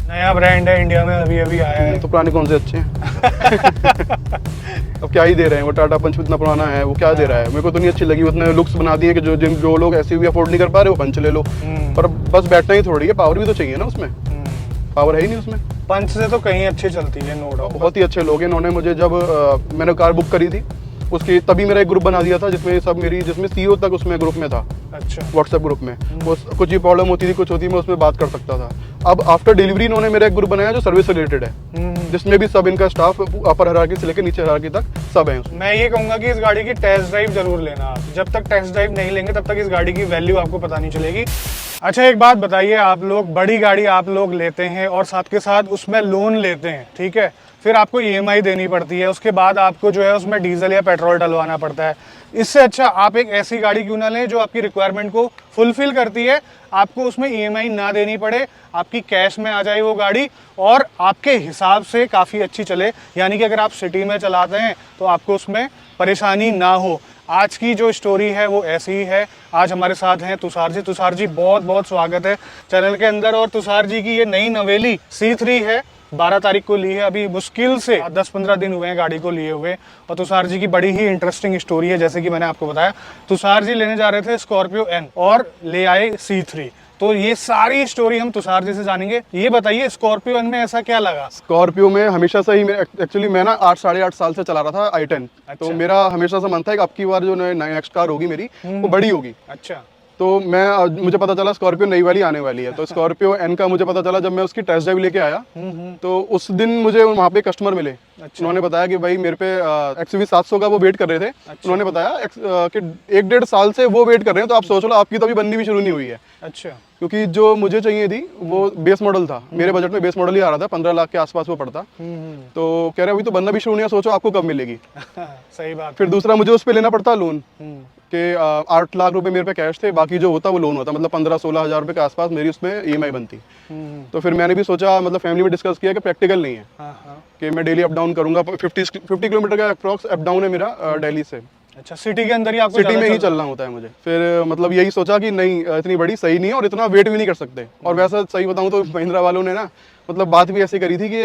नया ब्रांड है, इंडिया में अभी अभी आया है। तो पुराने कौन से अच्छे हैं? अब क्या ही दे रहे हैं, वो टाटा पंच इतना पुराना है, वो क्या दे रहा है? मेरे को तो नहीं अच्छी लगी। उसने लुक्स बना दिए कि जो लोग ऐसे भी अफोर्ड नहीं कर पा रहे वो पंच ले लो। पर बस बैठना ही थोड़ी है, पावर भी तो चाहिए ना उसमें। पावर है ही नहीं उसमें। पंच से तो कहीं अच्छी चलती है, नो डाउट। बहुत ही अच्छे लोग हैं। इन्होंने मुझे जब मैंने कार बुक करी थी उसकी तभी मेरा एक ग्रुप बना दिया था जिसमें सीईओ तक उसमें ग्रुप में था। अच्छा। व्हाट्सएप ग्रुप में कुछ भी प्रॉब्लम होती थी, कुछ होती, मैं उसमें बात कर सकता था। अब आफ्टर डिलीवरी इन्होंने मेरा एक ग्रुप बनाया जो सर्विस रिलेटेड है, जिसमें भी सब इनका स्टाफ अपर हायरार्की से लेकर नीचे हायरार्की तक सब है। मैं ये कहूंगा कि इस गाड़ी की टेस्ट ड्राइव जरूर लेना आप। जब तक टेस्ट ड्राइव नहीं लेंगे तब तक इस गाड़ी की वैल्यू आपको पता नहीं चलेगी। अच्छा, एक बात बताइए, आप लोग बड़ी गाड़ी आप लोग लेते हैं और साथ के साथ उसमें लोन लेते हैं, ठीक है, फिर आपको ईएमआई देनी पड़ती है, उसके बाद आपको जो है उसमें डीजल या पेट्रोल डलवाना पड़ता है। इससे अच्छा आप एक ऐसी गाड़ी क्यों ना लें जो आपकी रिक्वायरमेंट को फुलफिल करती है, आपको उसमें ईएमआई ना देनी पड़े, आपकी कैश में आ जाए वो गाड़ी और आपके हिसाब से काफ़ी अच्छी चले। यानी कि अगर आप सिटी में चलाते हैं तो आपको उसमें परेशानी ना हो। आज की जो स्टोरी है वो ऐसी ही है। आज हमारे साथ हैं तुषार जी। तुषार जी, बहुत बहुत स्वागत है चैनल के अंदर। और तुषार जी की ये नई नवेली C3 है, 12 तारीख को ली है। अभी मुश्किल से 10-15 दिन हुए हैं गाड़ी को लिए हुए। और तुषार जी की बड़ी ही इंटरेस्टिंग स्टोरी है। जैसे कि मैंने आपको बताया, तुषार जी लेने जा रहे थे स्कॉर्पियो N और ले आए C3। तो ये सारी स्टोरी हम तुषार जी से जानेंगे। ये बताइए, स्कॉर्पियो N में ऐसा क्या लगा? स्कॉर्पियो में हमेशा से ही एक्चुअली मैं ना 8-8.5 साल से चला रहा था i10। तो मेरा हमेशा से मन था कि अब की बार जो नेक्स्ट कार होगी मेरी वो बड़ी होगी। अच्छा। तो मुझे पता चला स्कॉर्पियो नई वाली आने वाली है। तो स्कॉर्पियो N का मुझे पता चला जब मैं उसकी टेस्ट ड्राइव लेके आया। तो उस दिन मुझे वहाँ पे कस्टमर मिले। अच्छा। उन्होंने बताया कि भाई मेरे पे XUV 700 का वो वेट कर रहे थे। अच्छा। उन्होंने बताया कि 1-1.5 साल से वो वेट कर रहे हैं। तो आप सोच लो, आपकी तो अभी बननी भी शुरू नहीं हुई है। अच्छा। क्योंकि जो मुझे चाहिए थी वो बेस मॉडल था, मेरे बजट में बेस मॉडल ही आ रहा था, 15 लाख के आसपास वो पड़ता। तो कह रहे अभी तो बनना भी शुरू नहीं है, सोचो आपको कब मिलेगी। सही बात। फिर दूसरा मुझे उस पर लेना पड़ता लोन के 8 लाख रुपए मेरे पे कैश थे, बाकी जो होता वो लोन होता, मतलब 15-16 हज़ार रुपए के आसपास मेरी उसमें EMI बनती। तो फिर मैंने भी सोचा, मतलब फैमिली में डिस्कस किया कि प्रैक्टिकल नहीं है कि मैं डेली अप डाउन करूंगा। 50 किलोमीटर का अप्रॉक्स अप डाउन है मेरा दिल्ली से। अच्छा, सिटी के अंदर ही आपको सिटी में ही चलना होता है मुझे। फिर मतलब यही सोचा कि नहीं, इतनी बड़ी सही नहीं है और इतना वेट भी नहीं कर सकते। और वैसा सही बताऊं तो महिंद्रा वालों ने ना मतलब बात भी ऐसी करी थी कि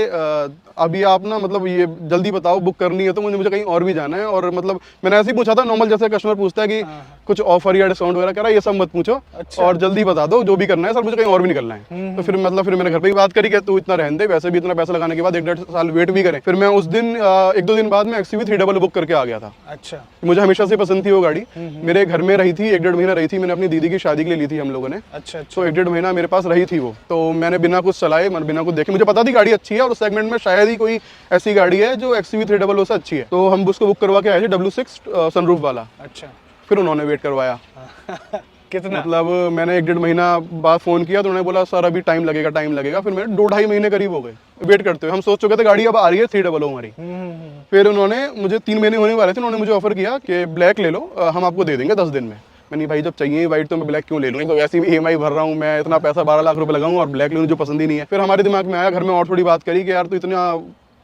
अभी आप ना मतलब ये जल्दी बताओ, बुक करनी है तो मुझे कहीं और भी जाना है। और मतलब मैंने ऐसे ही पूछा था नॉर्मल, जैसे कस्टमर पूछता है कि कुछ ऑफर या डिस्काउंट वगैरह, कह रहा ये सब मत पूछो। अच्छा। और जल्दी बता दो जो भी करना है सर, मुझे कहीं और भी निकलना है। तो फिर मैंने घर पे ही बात करी कि तू इतना रहने दे, वैसे भी इतना पैसा लगाने के बाद 1-1.5 साल वेट भी करें। फिर मैं उस दिन 1-2 दिन बाद में XUV 300 बुक करके आ गया था। अच्छा। मुझे हमेशा से पसंद थी वो गाड़ी। मेरे घर में रही थी, 1-1.5 महीना रही थी। मैंने अपनी दीदी की शादी के लिए ली थी हम लोगों ने। अच्छा। तो 1-1.5 महीना मेरे पास रही थी वो। तो मैंने बिना कुछ चलाए, बिना कुछ देखे, मुझे पता थी गाड़ी अच्छी है और उस सेगमेंट में शायद ही कोई ऐसी गाड़ी है जो XUV 300 से अच्छी है। तो हम उसको बुक करवा के आए थे, W6 सनरूफ वाला। अच्छा। फिर उन्होंने वेट करवाया। कितना? मतलब मैंने 1-1.5 महीना बाद फोन किया तो उन्होंने बोला सर अभी टाइम लगेगा। फिर मेरे 2-2.5 महीने करीब हो गए वेट करते हुए। हम सोच चुके थे गाड़ी अब आ रही है 300 हमारी। फिर उन्होंने मुझे 3 महीने होने वाले थे, उन्होंने मुझे ऑफर किया कि ब्लैक ले लो, हम आपको दे देंगे 10 दिन में। मैंने भाई जब चाहिए वाइट तो मैं ब्लैक क्यों ले लूँ, तो वैसे भी EMI भर रहा हूँ मैं, इतना पैसा 12 लाख रुपए लगाऊंगा और ब्लैक लेने जो पसंद ही नहीं है। फिर हमारे दिमाग में आया, घर में और थोड़ी बात करी कि यार तू इतना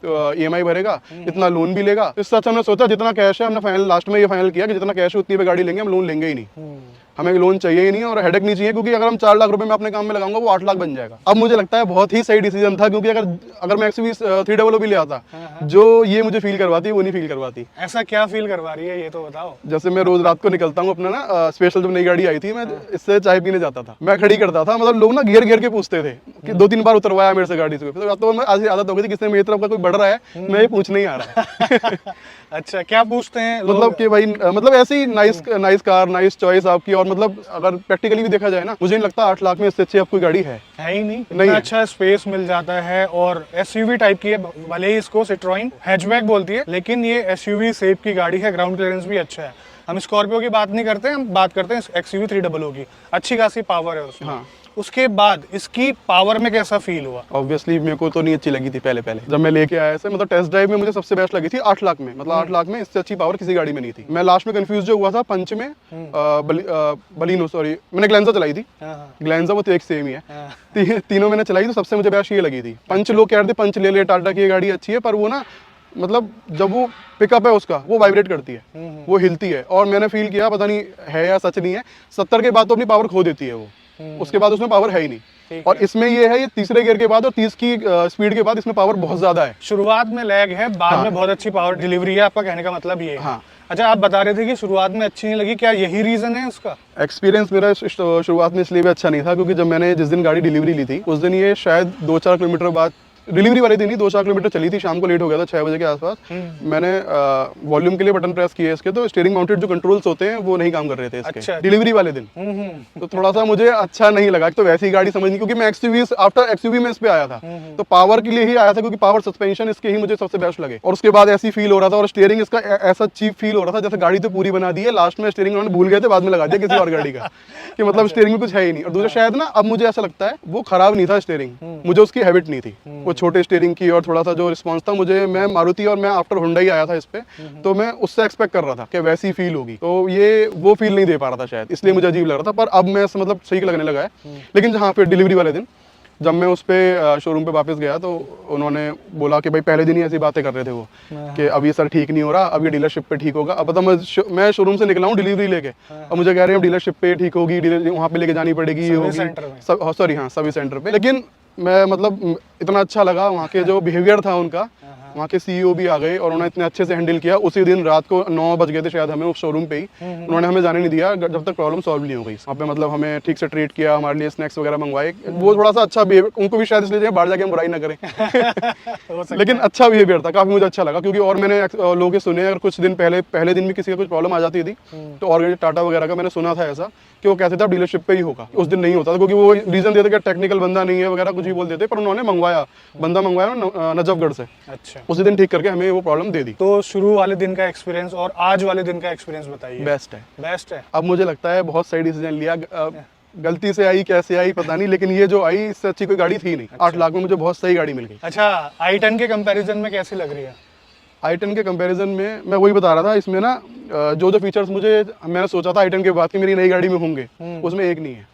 EMI भरेगा, इतना लोन भी लेगा। इससे अच्छा हमने सोचा जितना कैश है, हमने फाइनल लास्ट में ये फाइनल किया कि जितना कैश है उतनी पे गाड़ी लेंगे, हम लोन लेंगे ही नहीं। हमें लोन चाहिए ही नहीं और हेडेक नहीं चाहिए, क्योंकि अगर हम 4 लाख रुपए में अपने काम में लगाऊंगा वो 8 लाख बन जाएगा। अब मुझे लगता है बहुत ही सही डिसीजन था, क्योंकि अगर मैं XUV 300 भी ले आता, जो ये मुझे फील करवाती वो नहीं फील करवाती। ऐसा क्या फील करवा रही है ये तो बताओ। जैसे मैं रोज रात को निकलता हूँ अपना ना, स्पेशल जब नई गाड़ी आई थी मैं इससे चाय पीने जाता था, मैं खड़ी करता था, मतलब लोग ना घेर घेर के पूछते थे कि 2-3 बार उतरवाया मेरे से गाड़ी से। तो मैं आज आदत हो गई थी, किसने मेरी तरफ का कोई बढ़ रहा है मैं ये पूछने ही आ रहा है। अच्छा, क्या पूछते हैं मतलब कि भाई मतलब ऐसे ही नाइस कार, नाइस चॉइस आपकी। और मतलब अगर प्रैक्टिकली भी देखा जाए ना, मुझे नहीं लगता 8 लाख में इससे अच्छी आपकी गाड़ी है ही नहीं। अच्छा स्पेस मिल जाता है और SUV टाइप की है, भले ही इसको सिट्रोइन हैचबैक बोलती है, लेकिन ये SUV शेप की गाड़ी है। ग्राउंड क्लियरेंस भी अच्छा है। हम स्कॉर्पियो की बात नहीं करते, हम बात करते हैं XUV 300 की। अच्छी खासी पावर है उसमें। हाँ। उसके बाद इसकी पावर में कैसा फील हुआ? ऑब्वियसली मेरे को तो नहीं अच्छी लगी थी पहले जब मैं लेके आया से, मतलब टेस्ट ड्राइव में मुझे सबसे बेस्ट लगी थी 8 लाख में। मतलब 8 लाख में इससे अच्छी पावर किसी गाड़ी में नहीं थी। मैं लास्ट में कंफ्यूज जो हुआ था पंच में, बलिनो सॉरी, मैंने ग्लैंजा चलाई थी। ग्लैंजा वो तो एक सेम ही है। तीनों मैंने चलाई तो सबसे मुझे बेस्ट ये लगी थी। पंच लोग कह रहे थे पंच ले टाटा की गाड़ी अच्छी है, पर वो ना मतलब जब वो पिकअप है उसका वो वाइब्रेट करती है, वो हिलती है। और मैंने फील किया, पता नहीं है या सच नहीं है, 70 के बाद तो अपनी पावर खो देती है वो। उसके बाद उसमें पावर है ही नहीं। ठीक और इसमें ये है, ये तीसरे गियर के बाद और 30 की स्पीड के बाद इसमें पावर बहुत ज्यादा है। शुरुआत में लैग है, बाद में बहुत अच्छी पावर डिलीवरी है, आपका कहने का मतलब ये है। हाँ। अच्छा, आप बता रहे थे कि शुरुआत में अच्छी नहीं लगी, क्या यही रीजन है उसका? एक्सपीरियंस मेरा शुरुआत में इसलिए भी अच्छा नहीं था क्योंकि जब मैंने जिस दिन गाड़ी डिलीवरी ली थी उस दिन ये शायद 2-4 किलोमीटर बाद, डिलीवरी वाले दिन ही 2-4 किलोमीटर चली थी, शाम को लेट हो गया था 6 बजे के आसपास। मैंने वॉल्यूम के लिए बटन प्रेस किए इसके, तो स्टीयरिंग माउंटेड जो कंट्रोल्स होते हैं वो नहीं काम कर रहे थे इसके। अच्छा। डिलीवरी वाले दिन तो थोड़ा सा मुझे अच्छा नहीं लगा। तो वैसी गाड़ी समझ नहीं, क्योंकि मैं आफ्टर एक्सयूवी में इस पे आया था, तो पावर के लिए ही आया था क्योंकि पावर सस्पेंशन इसके ही मुझे सबसे बेस्ट लगे। और उसके बाद ऐसी फील हो रहा था, और स्टीयरिंग इसका ऐसा चीप फील हो रहा था जैसे गाड़ी तो पूरी बना दी है, लास्ट में स्टीयरिंग उन्होंने भूल गए थे, बाद में लगा दिया किसी और गाड़ी का कि मतलब स्टीयरिंग में कुछ है ही नहीं। और दूसरा शायद ना, अब मुझे ऐसा लगता है वो खराब नहीं था स्टीयरिंग, मुझे उसकी हैबिट नहीं थी वो छोटे स्टीयरिंग की, और थोड़ा सा जो रिस्पांस था मुझे, मैं मारुति और मैं आफ्टर होंडा ही आया था इस पे, तो मैं उससे एक्सपेक्ट कर रहा था कि वैसी फील होगी, तो ये वो फील नहीं दे पा रहा था शायद, इसलिए मुझे अजीब लग रहा था। पर अब मैं मतलब सही लगने लगा है। लेकिन हाँ, फिर डिलीवरी वाले दिन जब मैं उस पे शोरूम पे वापस गया तो उन्होंने बोला कि भाई पहले दिन ही ऐसी बातें कर रहे थे वो कि अब ये सर ठीक नहीं हो रहा, अब ये डीलरशिप पे ठीक होगा। अब तो मैं शोरूम से निकला हूँ डिलीवरी लेके, अब मुझे कह रहे हैं डीलरशिप पे ठीक होगी, वहाँ पे लेके जानी पड़ेगी, ये होगी सॉरी हाँ सर्विस सेंटर पे। लेकिन मैं मतलब इतना अच्छा लगा वहाँ के जो बिहेवियर था उनका, वहाँ के सीईओ भी आ गए और उन्होंने इतने अच्छे से हैंडल किया। उसी दिन रात को 9 बज गए थे शायद हमें उस शोरूम पे ही, उन्होंने हमें जाने नहीं दिया जब तक प्रॉब्लम सॉल्व नहीं हो गई। वहाँ पे मतलब हमें ठीक से ट्रीट किया, हमारे लिए स्नैक्स वगैरह मंगवाए, वो थोड़ा सा अच्छा बिहेवियर, उनको भी शायद इसलिए बाहर जाके हम बुराई ना करें लेकिन अच्छा बिहेवियर था, काफी मुझे अच्छा लगा। क्योंकि और मैंने लोगों के सुने, अगर कुछ दिन पहले दिन भी किसी का कुछ प्रॉब्लम आ जाती थी तो और टाटा वगैरह का मैंने सुना था ऐसा कि वो कहते थे डीलरशिप पे ही होगा, उस दिन नहीं होता था क्योंकि वो रीजन देते कि टेक्निकल बंदा नहीं है वगैरह कुछ भी बोल देते, पर उन्होंने बंदा मंगवाया नजफगढ़ से। अच्छा। उसी दिन ठीक करके हमें वो प्रॉब्लम दे दी। तो शुरू वाले दिन का एक्सपीरियंस और आज वाले दिन का एक्सपीरियंस बताइए। बेस्ट है। बेस्ट है। अब मुझे लगता है बहुत सही डिसीजन लिया, गलती से आई कैसे आई पता नहीं, लेकिन ये जो आई इससे अच्छी कोई गाड़ी थी नहीं। 8 लाख में मुझे बहुत सही गाड़ी मिल गई। अच्छा, i10 के कंपैरिजन में कैसी लग रही है? i10 के कंपैरिजन में मैं वही बता रहा था, इसमें ना जो फीचर्स मैंने सोचा था i10 के बाद कि मेरी नई गाड़ी में होंगे, उसमें एक नहीं है।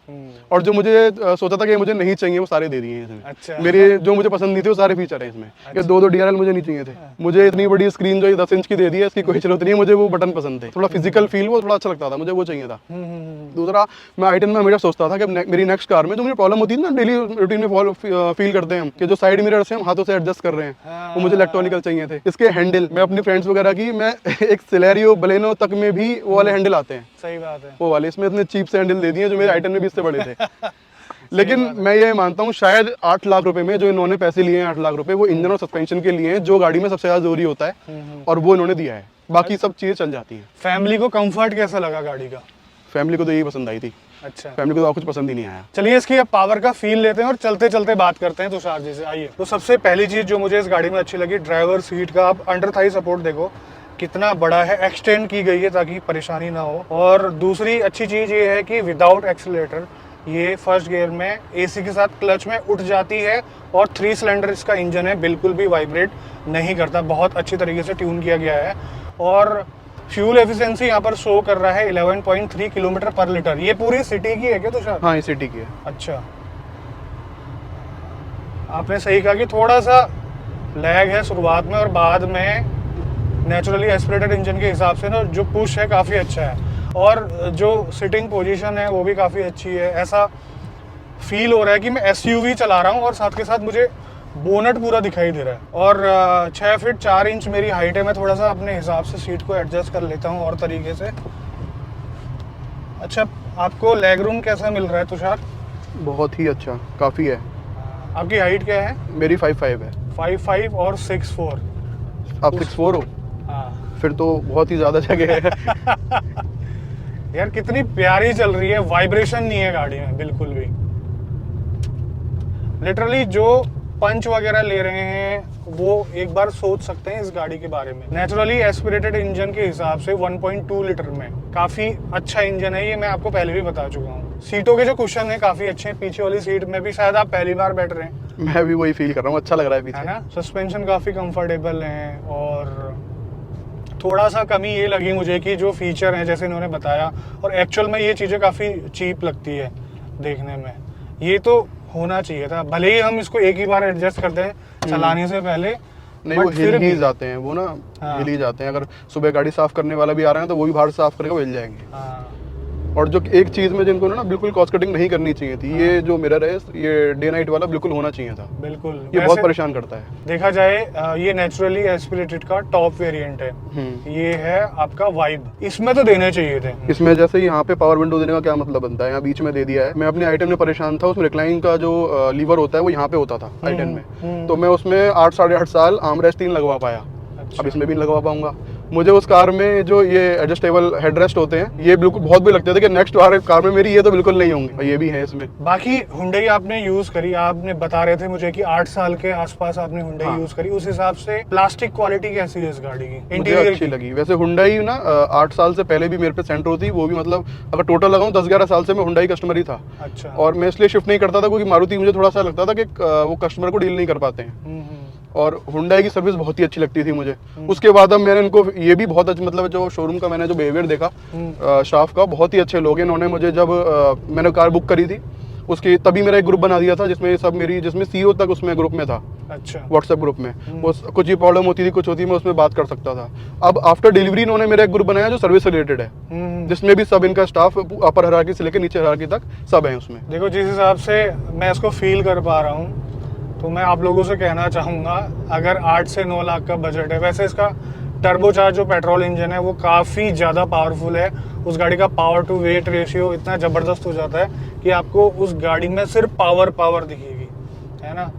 और जो मुझे सोचा था कि मुझे नहीं चाहिए वो सारे दे दिए हैं इसमें। अच्छा। मेरे जो मुझे पसंद नहीं थे वो सारे फीचर हैं इसमें। ये 2 DRL मुझे नहीं चाहिए थे, मुझे इतनी बड़ी स्क्रीन जो 10 इंच की दे दी है इसकी कोई जरूरत नहीं है, मुझे वो बटन पसंद थे, थोड़ा फिजिकल फील वो थोड़ा अच्छा लगता था, मुझे वो चाहिए था। दूसरा, मैं i10 में हमेशा सोचता था कि मेरी नेक्स्ट कार में जो मुझे प्रॉब्लम होती है ना डेली रूटीन में फील करते हैं हम कि जो साइड मिरर्स हैं हम हाथों से एडजस्ट कर रहे हैं, वो मुझे इलेक्ट्रॉनिकल चाहिए थे। इसके हैंडल, मैं अपनी फ्रेंड्स वगैरह की, मैं एक सिलेरियो बलेनो तक में भी वो वाले हैंडल आते हैं। सही बात है। वो वाले इसमें इतने चीप से हैंडल दे दिए जो मेरे i10 में भी इससे बड़े थे लेकिन मैं ये मानता हूँ शायद 8 लाख रुपए में जो इन्होंने पैसे लिए हैं 8 लाख रुपए, वो इंजन और सस्पेंशन के लिए हैं, जो गाड़ी में सबसे ज्यादा जरूरी होता है, और वो इन्होंने दिया है, बाकी सब चीजें चल जाती हैं। फैमिली को कंफर्ट कैसा लगा गाड़ी का? फैमिली को तो यही पसंद आई थी। अच्छा। फैमिली को तो कुछ पसंद ही नहीं आया। चलिए इसकी अब पावर का फील लेते हैं और चलते चलते बात करते हैं तुषार जी से। आइए। तो सबसे पहली चीज जो मुझे इस गाड़ी में अच्छी लगी, ड्राइवर सीट का आप अंडर थाई सपोर्ट देखो कितना बड़ा है, एक्सटेंड की गई है ताकि परेशानी ना हो। और दूसरी अच्छी चीज ये है कि विदाउट एक्सीलरेटर ये फर्स्ट गियर में एसी के साथ क्लच में उठ जाती है, और 3 सिलेंडर इसका इंजन है, बिल्कुल भी वाइब्रेट नहीं करता, बहुत अच्छी तरीके से ट्यून किया गया है। और फ्यूल एफिशिएंसी यहाँ पर शो कर रहा है 11.3 किलोमीटर पर लीटर। ये पूरी सिटी की है क्या तुषार? हाँ, ये सिटी की है। अच्छा, आपने सही कहा कि थोड़ा सा लैग है शुरुआत में, और बाद में नेचुरली एस्पिरेटेड इंजन के हिसाब से ना जो पुश है काफ़ी अच्छा है, और जो सिटिंग पोजीशन है वो भी काफ़ी अच्छी है। ऐसा फील हो रहा है कि मैं एसयूवी चला रहा हूँ, और साथ के साथ मुझे बोनट पूरा दिखाई दे रहा है। और 6 फीट 4 इंच मेरी हाइट है, मैं थोड़ा सा अपने हिसाब से सीट को एडजस्ट कर लेता हूँ और तरीके से। अच्छा, आपको लेग रूम कैसा मिल रहा है तुषार? बहुत ही अच्छा, काफ़ी है। आपकी हाइट क्या है? मेरी 5'5" है। 5'5" और 6'4"। आप 6'4" हो? हाँ। फिर तो बहुत ही ज़्यादा जगह है यार कितनी प्यारी चल रही है, वाइब्रेशन नहीं है गाड़ी में बिल्कुल भी। लिटरली जो पंच वगैरह ले रहे हैं वो एक बार सोच सकते हैं इस गाड़ी के बारे में। नेचुरली एस्पिरेटेड इंजन के हिसाब से 1.2 लीटर में काफी अच्छा इंजन है, ये मैं आपको पहले भी बता चुका हूँ। सीटों के जो कुशन है काफी अच्छे हैं, पीछे वाली सीट में भी शायद आप पहली बार बैठ रहे हैं। मैं भी वही फील कर रहा हूँ, अच्छा लग रहा है पीछे, है ना। सस्पेंशन काफी कंफर्टेबल है, और थोड़ा सा कमी ये लगी मुझे कि जो फीचर हैं जैसे इन्होंने बताया, और एक्चुअल में ये चीज़ें काफ़ी चीप लगती है देखने में। ये तो होना चाहिए था, भले ही हम इसको एक ही बार एडजस्ट करते हैं चलाने से पहले, नहीं वो हिल ही जाते हैं, वो ना हिल ही जाते हैं। अगर सुबह गाड़ी साफ करने वाला भी आ रहा है तो वो भी बाहर साफ करके वो हिल जाएंगे। हाँ, और जो एक चीज़ में जिनको ना बिल्कुल कॉस्ट कटिंग नहीं करनी चाहिए थी, ये जो मिरर है ये डे नाइट वाला बिल्कुल होना चाहिए था। बिल्कुल, ये बहुत परेशान करता है। देखा जाए ये नेचुरली एस्पिरेटेड का टॉप वेरिएंट है। ये है आपका वाइब, इसमें तो देने चाहिए थे। इसमें जैसे यहाँ पे पावर विंडो देने का क्या मतलब बनता है, यहाँ बीच में दे दिया है। मैं अपने आइटम में परेशान था, उसमें रिक्लाइन का जो लीवर होता है वो यहाँ पे होता था आइटम में, तो मैं उसमें 8 साढ़े 8 साल आर्मरेस्ट 3 लगवा पाया। अब इसमें भी लगवा पाऊंगा। मुझे उस कार में जो ये एडजस्टेबल हेडरेस्ट होते हैं, ये बिल्कुल बहुत भी लगते थे कि नेक्स्ट कार में मेरी ये तो बिल्कुल नहीं होंगे, ये भी है इसमें। बाकी हुंडई आपने यूज करी, आपने बता रहे थे मुझे कि 8 साल के आसपास आपने हुंडई यूज करी, उस हिसाब से प्लास्टिक क्वालिटी कैसी है इस गाड़ी की? मुझे अच्छी लगी। वैसे हुंडई ना 8 साल से पहले भी मेरे पे सेंटर होती, वो भी मतलब अगर टोटल लगाऊं 10-11 साल से मैं हुंडई कस्टमर ही था। अच्छा। और मैं इसलिए शिफ्ट नहीं करता था क्योंकि मारुति मुझे थोड़ा सा लगता था कि वो कस्टमर को डील नहीं कर पाते हैं, और हुंडई की सर्विस बहुत ही अच्छी लगती थी मुझे। उसके बाद अब मैंने इनको ये भी बहुत अच्छा, मतलब जो शोरूम का मैंने जो बिहेवियर देखा स्टाफ का, बहुत ही अच्छे लोग हैं। इन्होंने मुझे जब मैंने कार बुक करी थी उसकी, तभी मेरा एक ग्रुप बना दिया था जिसमें सब मेरी, जिसमें सीईओ तक उसमें ग्रुप में था। अच्छा। व्हाट्सएप ग्रुप में वो कुछ ही प्रॉब्लम होती थी, कुछ होती, मैं उसमें बात कर सकता था। अब आफ्टर डिलीवरी इन्होंने मेरा एक ग्रुप बनाया जो सर्विस रिलेटेड है, जिसमें भी सब इनका स्टाफ अपर हायरार्की से लेकर नीचे हायरार्की तक सब है उसमें। देखो जिस हिसाब से मैं इसको फील कर पा रहा हूँ, तो मैं आप लोगों से कहना चाहूँगा, अगर 8 से 9 लाख का बजट है, वैसे इसका टर्बोचार्ज जो पेट्रोल इंजन है वो काफ़ी ज़्यादा पावरफुल है। उस गाड़ी का पावर टू वेट रेशियो इतना ज़बरदस्त हो जाता है कि आपको उस गाड़ी में सिर्फ पावर दिखेगी, है ना।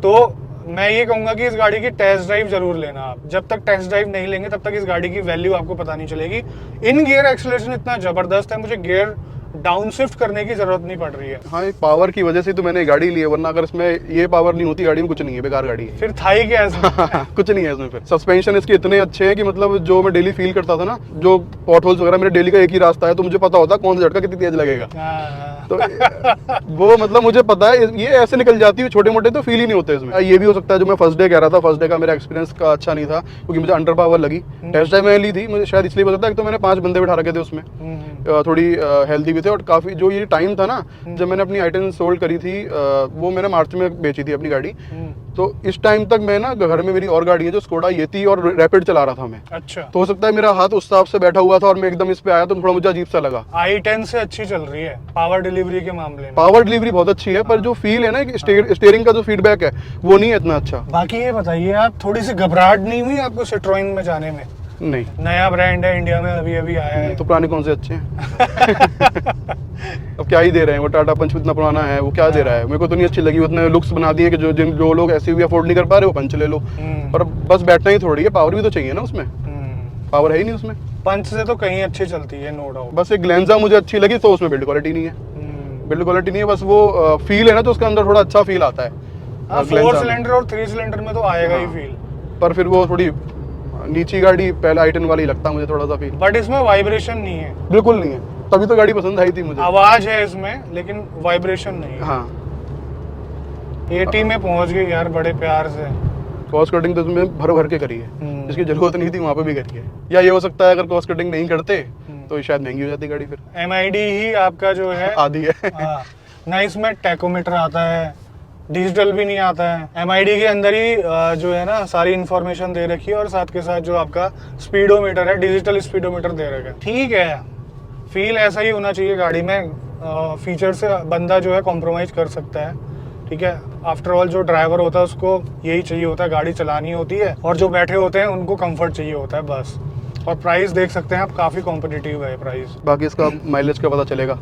तो मैं ये कहूँगा कि इस गाड़ी की टेस्ट ड्राइव जरूर लेना आप। जब तक टेस्ट ड्राइव नहीं लेंगे तब तक इस गाड़ी की वैल्यू आपको पता नहीं चलेगी। इन गियर एक्सेलरेशन इतना ज़बरदस्त है, मुझे गियर डाउन शिफ्ट करने की जरूरत नहीं पड़ रही है। हाँ, एक पावर की वजह से तो मैंने गाड़ी ली है, वरना अगर इसमें ये पावर नहीं होती गाड़ी में कुछ नहीं है, बेकार गाड़ी है। फिर था ही क्या इसमें? कुछ नहीं है इसमें। फिर सस्पेंशन इसके इतने अच्छे हैं कि मतलब जो मैं डेली फील करता था ना, जो पॉट होल्स वगैरह मेरे डेली का एक ही रास्ता है, तो मुझे पता होता है कौन सा झटका कितनी तेज लगेगा। तो वो मतलब मुझे पता है ये ऐसे निकल जाती है, छोटे मोटे तो फील ही नहीं होते इसमें। ये भी हो सकता है जो मैं फर्स्ट डे कह रहा था, फर्स्ट डे का मेरा एक्सपीरियंस का अच्छा नहीं था क्योंकि मुझे अंडर पावर लगी। टेस्ट ड्राइव मैंने ली थी, मुझे शायद इसलिए पता था कि तो मैंने 5 बंदे बिठा रखे थे उसमें, थोड़ी हेल्दी भी थे, और काफी जो ये टाइम था ना जब मैंने अपनी आइटम सोल्ड करी थी, वो मैंने मार्च में बेची थी अपनी गाड़ी। तो इस टाइम तक मैं ना घर में मेरी और गाड़ी है जो स्कोडा येती और रैपिड चला रहा था मैं। अच्छा। तो हो सकता है मेरा हाथ उस हिसाब से बैठा हुआ था और मैं एकदम इस पे आया तो थोड़ा मुझे अजीब सा लगा। i10 से अच्छी चल रही है पावर डिलीवरी के मामले में। पावर डिलीवरी बहुत अच्छी है, पर जो फील है ना स्टीयरिंग का जो फीडबैक है वो नहीं है इतना अच्छा। बाकी ये बताइए आप, थोड़ी सी घबराहट नहीं हुई आपको सिट्रोइन में जाने में? नहीं, नया ब्रांड है, इंडिया में अभी अभी आया है। तो पुराने कौन से अच्छे हैं? अब क्या ही दे रहे हैं, वो टाटा पंच इतना पुराना है, वो क्या दे रहा है? मेरे को तो नहीं अच्छी लगी। उतने लुक्स बना दिए कि जो लोग एसयूवी अफोर्ड नहीं कर पा रहे वो पंच ले लो, पर बस बैठना ही थोड़ी है, पावर भी तो चाहिए ना उसमें। पावर है ही नहीं उसमें। पंच से तो कहीं अच्छी चलती है, नो डाउट। बस एक ग्लेंजा मुझे अच्छी लगी, तो उसमें बिल्ड क्वालिटी नहीं है। बिल्ड क्वालिटी नहीं है, बस वो फील है ना, तो उसके अंदर थोड़ा अच्छा फील आता है। 4 सिलेंडर और 3 सिलेंडर में तो आएगा ही फील, पर फिर वो थोड़ी नीची गाड़ी पहले i10 वाली लगता है मुझे थोड़ा सा फील। बट इसमें वाइब्रेशन नहीं है, बिल्कुल नहीं है, तभी तो गाड़ी पसंद आई थी मुझे। आवाज है इसमें लेकिन वाइब्रेशन नहीं है। हाँ, 80 में पहुंच गई यार बड़े प्यार से। कॉस्ट कटिंग तो तुम्हें भर भर के करी है, जिसकी जरूरत नहीं थी वहाँ पे भी करी है। या ये हो सकता है अगर कॉस्ट कटिंग नहीं करते तो शायद महंगी हो जाती गाड़ी। फिर MID ही आपका जो है आधी है। ना इसमें टैकोमीटर आता है, डिजिटल भी नहीं आता है। MID के अंदर ही जो है ना सारी इंफॉर्मेशन दे रखी है, और साथ के साथ जो आपका स्पीडोमीटर है, डिजिटल स्पीडोमीटर दे रखा है। ठीक है, फील ऐसा ही होना चाहिए गाड़ी में। फीचर से बंदा जो है कॉम्प्रोमाइज कर सकता है, ठीक है। आफ्टर ऑल जो ड्राइवर होता है उसको यही चाहिए होता है, गाड़ी चलानी होती है, और जो बैठे होते हैं उनको कंफर्ट चाहिए होता है बस। और प्राइस देख सकते हैं आप, काफ़ी कॉम्पिटिटिव है प्राइस। बाकी इसका माइलेज का पता चलेगा।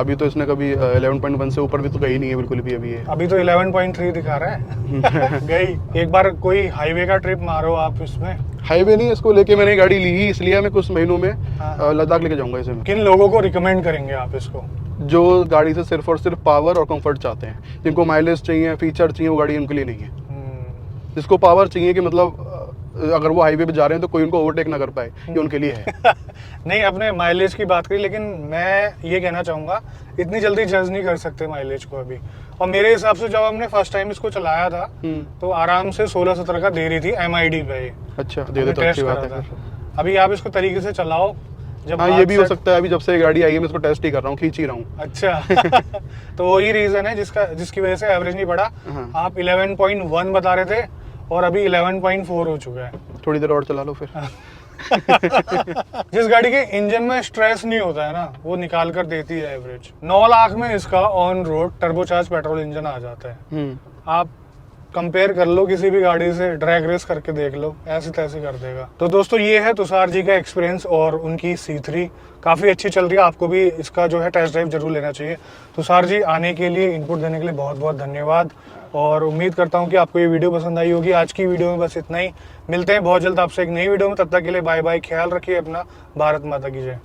अभी तो इसने कभी 11.1 से ऊपर भी तो गई नहीं है बिल्कुल भी। अभी तो 11.3 दिखा रहा है। गई। एक बार कोई हाईवे का ट्रिप मारो आप इसमें। हाईवे नहीं, इसको लेके मैंने गाड़ी ली ही इसलिए मैं कुछ महीनों में लद्दाख लेके जाऊंगा इसे। किन लोगों को रिकमेंड करेंगे आप इसको? जो गाड़ी से सिर्फ और सिर्फ पावर और कंफर्ट चाहते हैं, जिनको माइलेज चाहिए, फीचर चाहिए, वो गाड़ी उनके लिए नहीं है। जिसको पावर चाहिए कि मतलब अगर वो हाईवे पे जा रहे हैं तो कोई उनको ओवरटेक ना कर पाए, ये उनके लिए है। नहीं, अपने माइलेज की बात करी, लेकिन मैं ये कहना चाहूँगा इतनी जल्दी जज नहीं कर सकते माइलेज को अभी। और मेरे हिसाब से जब हमने फर्स्ट टाइम इसको चलाया था तो आराम से 16-17 का दे रही थी MID पे। अच्छा, दे दे तो अच्छी बात है। अभी आप इसको तरीके से चलाओ। जब हाँ, ये भी हो सकता है, अभी जब से गाड़ी आई है मैं इसको टेस्ट ही कर रहा हूँ, खींच ही रहा हूँ। अच्छा। तो वही रीजन है जिसकी वजह से एवरेज नहीं बढ़ा। आप 11.1 बता रहे थे और अभी 11.4 हो चुका है। थोड़ी देर और चला लो फिर। जिस गाड़ी के इंजन में स्ट्रेस नहीं होता है ना, वो निकाल कर देती है एवरेज। 9 लाख में इसका on road turbocharge petrol engine आ जाता है। आप कंपेयर कर लो किसी भी गाड़ी से, ड्रैग रेस करके देख लो, ऐसे तैसे कर देगा। तो दोस्तों ये है तुषार जी का एक्सपीरियंस और उनकी C3 काफ़ी अच्छी चल रही है। आपको भी इसका जो है टेस्ट ड्राइव जरूर लेना चाहिए। तुषार जी आने के लिए, इनपुट देने के लिए बहुत बहुत धन्यवाद और उम्मीद करता हूँ कि आपको ये वीडियो पसंद आई होगी। आज की वीडियो में बस इतना ही। मिलते हैं बहुत जल्द आपसे एक नई वीडियो में, तब तक के लिए बाय बाय। ख्याल रखिए अपना। भारत माता की जय।